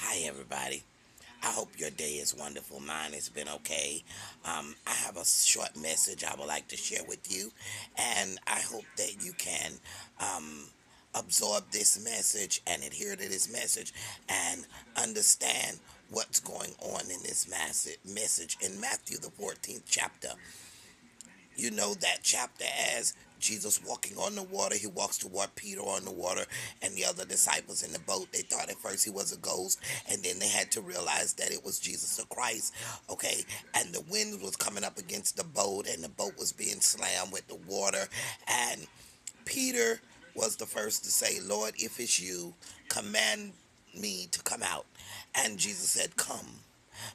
Hi, everybody. I hope your day is wonderful. Mine has been okay. I have a short message I would like to share with you, and I hope that you can absorb this message and adhere to this message and understand what's going on in this message in Matthew, the 14th chapter. You know that chapter as Jesus walking on the water. He walks toward Peter on the water and the other disciples in the boat. They thought at first he was a ghost, and then they had to realize that it was Jesus the Christ. Okay, and the wind was coming up against the boat, and the boat was being slammed with the water. And Peter was the first to say, Lord, if it's you, command me to come out. And Jesus said, come.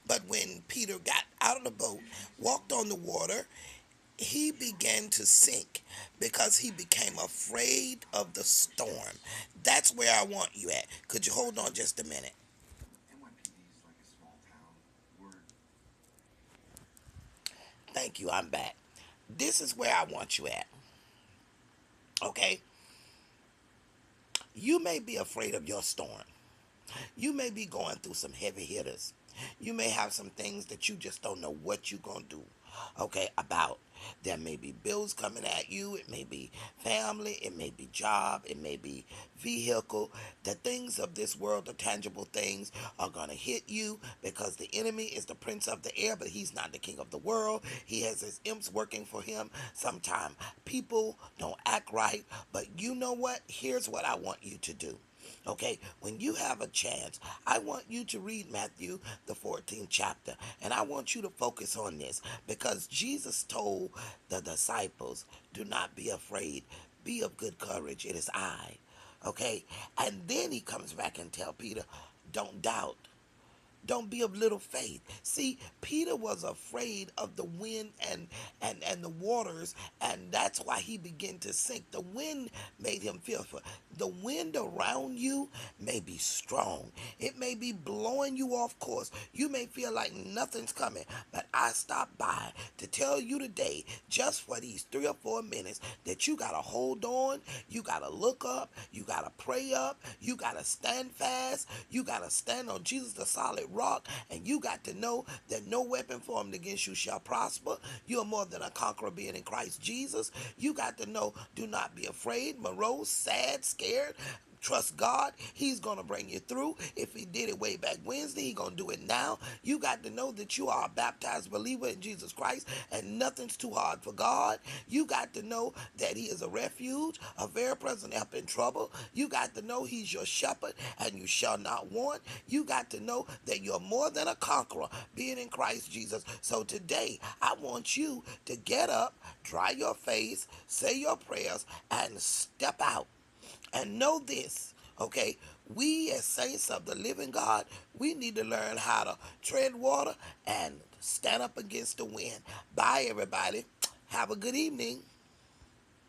But when Peter got out of the boat, walked on the water, he began to sink because he became afraid of the storm. That's where I want you at. Could you hold on just a minute? Thank you, I'm back. This is where I want you at. Okay? You may be afraid of your storm. You may be going through some heavy hitters. You may have some things that you just don't know what you're going to do, okay, about. There may be bills coming at you. It may be family. It may be job. It may be vehicle. The things of this world, the tangible things, are going to hit you because the enemy is the prince of the air, but he's not the king of the world. He has his imps working for him. Sometimes people don't act right, but you know what? Here's what I want you to do. Okay, when you have a chance, I want you to read Matthew, the 14th chapter, and I want you to focus on this because Jesus told the disciples, do not be afraid, be of good courage, it is I. Okay, and then he comes back and tell Peter, don't doubt. Don't be of little faith. See, Peter was afraid of the wind and the waters, and that's why he began to sink. The wind made him fearful. The wind around you may be strong. It may be blowing you off course. You may feel like nothing's coming, but I stopped by to tell you today, just for these 3 or 4 minutes, that you gotta hold on, you gotta look up, you gotta pray up, you gotta stand fast, you gotta stand on Jesus the solid rock, and you got to know that no weapon formed against you shall prosper. You are more than a conqueror being in Christ Jesus. You got to know, do not be afraid, morose, sad, scared. Trust God. He's going to bring you through. If he did it way back Wednesday, he's going to do it now. You got to know that you are a baptized believer in Jesus Christ and nothing's too hard for God. You got to know that he is a refuge, a very present help in trouble. You got to know he's your shepherd and you shall not want. You got to know that you're more than a conqueror being in Christ Jesus. So today, I want you to get up, dry your face, say your prayers, and step out. And know this, okay? We as saints of the living God, we need to learn how to tread water and stand up against the wind. Bye, everybody. Have a good evening.